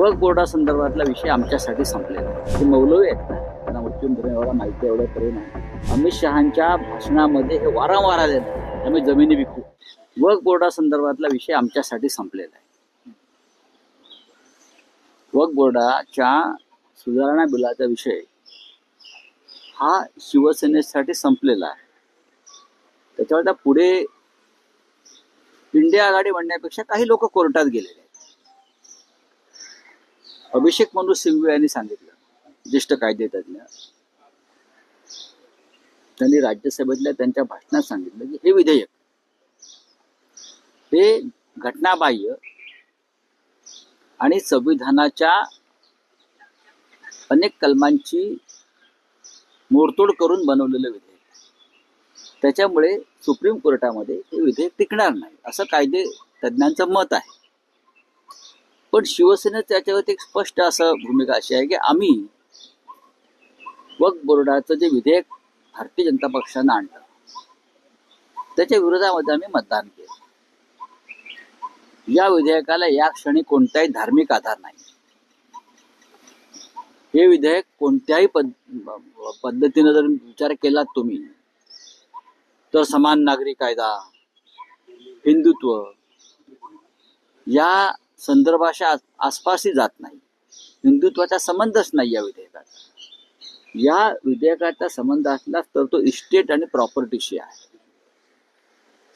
वक्फ बोर्डासंदर्भातला विषय आमच्यासाठी संपलेला आहे. ते मौलवी आहेत ना, त्यांना मुस्लिम एवढा माहिती आहे, एवढं प्रेम आहे. अमित शहांच्या भाषणामध्ये हे वारंवार आलेलं आहे, आम्ही जमिनी विकू. वक्फ बोर्डासंदर्भातला विषय आमच्यासाठी संपलेला आहे. वक्फ बोर्डाच्या सुधारणा बिलाचा विषय हा शिवसेनेसाठी संपलेला आहे. त्याच्यावर त्या पुढे इंडिया आघाडी म्हणण्यापेक्षा काही लोक कोर्टात गेलेले आहेत. अभिषेक मनु सिंघवी यांनी सांगितलं, ज्येष्ठ कायदेतज्ञ, त्यांनी राज्यसभेतल्या त्यांच्या भाषणात सांगितलं की हे विधेयक हे घटनाबाह्य आणि संविधानाच्या अनेक कलमांची मोडतोड करून बनवलेलं विधेयक, त्याच्यामुळे सुप्रीम कोर्टामध्ये हे विधेयक टिकणार नाही असं कायदे तज्ञांचं मत आहे. पण शिवसेनेचं त्याच्यावरती एक स्पष्ट असं भूमिका अशी आहे की आम्ही वक्फ बोर्डाचं जे विधेयक भारतीय जनता पक्षानं आणलं त्याच्या विरोधामध्ये आम्ही मतदान केलं. या विधेयकाला या क्षणी कोणताही धार्मिक आधार नाही. हे विधेयक कोणत्याही पद्धतीनं जर विचार केलात तुम्ही तर समान नागरी कायदा, हिंदुत्व या संदर्भाच्या आसपासही जात नाही. हिंदुत्वाचा संबंधच नाही या विधेयकात. या विधेयकाचा संबंध असलाच तर तो इस्टेट आणि प्रॉपर्टीशी आहे.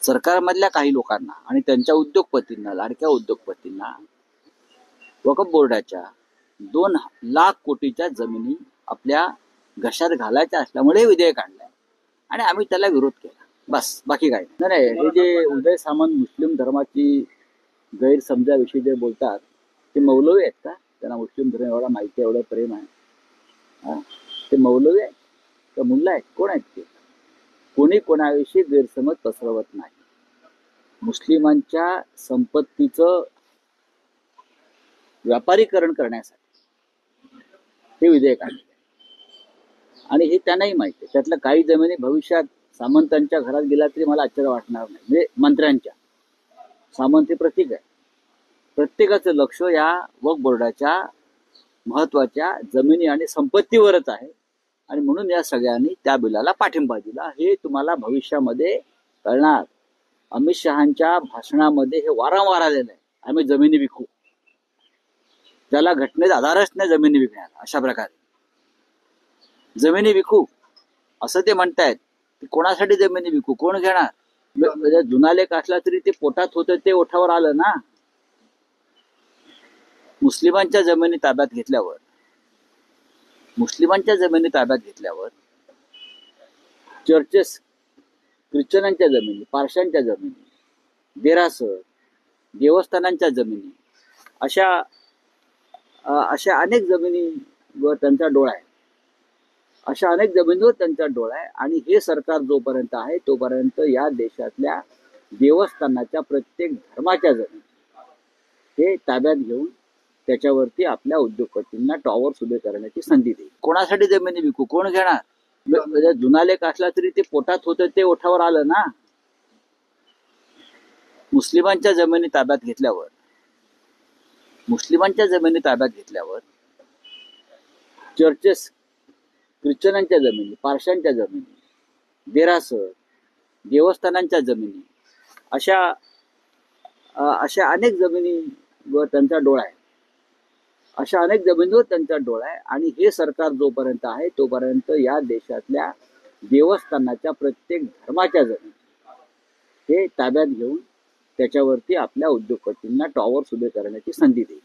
सरकारमधल्या काही लोकांना आणि त्यांच्या उद्योगपतींना, लाडक्या उद्योगपतींना वक्फ बोर्डाच्या 2 लाख कोटीच्या जमिनी आपल्या घशात घालायच्या असल्यामुळे हे विधेयक आणलंय आणि आम्ही त्याला विरोध केला. बस, बाकी काय नाही. हे जे उदय सामंत मुस्लिम धर्माची गैरसमजाविषयी जे बोलतात ते मौलवी आहेत का? त्यांना मुस्लिम धर्म एवढा माहिती आहे, एवढं प्रेम आहे. ते मौलवी आहेत का मुल्ला आहेत? कोण आहेत ते? कोणी कोणाविषयी गैरसमज पसरवत नाही. मुस्लिमांच्या संपत्तीचं व्यापारीकरण करण्यासाठी हे विधेयक आणले आणि हे त्यांनाही माहिती आहे. त्यातल्या काही जमिनी भविष्यात सामंतांच्या घरात गेला तरी मला आश्चर्य वाटणार नाही. म्हणजे मंत्र्यांच्या, सामंत हे प्रतीक आहे. प्रत्येकाचं लक्ष या वक्फ बोर्डाच्या महत्वाच्या जमिनी आणि संपत्तीवरच आहे आणि म्हणून या सगळ्यांनी त्या बिलाला पाठिंबा दिला. हे तुम्हाला भविष्यामध्ये कळणार. अमित शहांच्या भाषणामध्ये हे वारंवार आलेलं आहे, आम्ही जमिनी विकू. त्याला घटनेचा आधारच नाही जमिनी विकण्यात. अशा प्रकारे जमिनी विकू असं ते म्हणतायत. कोणासाठी जमिनी विकू? कोण घेणार? जुना लेख असला तरी ते पोटात होतं ते ओठावर आलं ना. मुस्लिमांच्या जमिनी ताब्यात घेतल्यावर चर्चेस, ख्रिश्चनांच्या जमिनी, पारशांच्या जमिनी, देरासर, देवस्थानांच्या जमिनी, अशा अनेक जमिनीवर त्यांचा डोळा आहे. अशा अनेक जमिनीवर त्यांचा डोळा आहे आणि हे सरकार जोपर्यंत आहे तोपर्यंत या देशातल्या देवस्थानाच्या प्रत्येक धर्माच्या जमिनी हे ताब्यात घेऊन त्याच्यावरती आपल्या उद्योगपतींना टॉवर्स उभे करण्याची संधी देईल. कोणासाठी जमिनी विकू? कोण घेणार? जुना लेख असला तरी ते पोटात होतं ते ओठावर आलं ना. मुस्लिमांच्या जमिनी ताब्यात घेतल्यावर चर्चेस, ख्रिश्चनांच्या जमिनी, पारशांच्या जमिनी, देरासर, देवस्थानांच्या जमिनी, अशा अनेक जमिनीवर त्यांचा डोळा आहे. अशा अनेक जमिनीवर त्यांचा डोळा आहे आणि हे सरकार जोपर्यंत आहे तोपर्यंत या देशातल्या देवस्थानाच्या प्रत्येक धर्माच्या जमिनी हे ताब्यात घेऊन त्याच्यावरती आपल्या उद्योगपतींना टॉवर्स उभे करण्याची संधी देईल.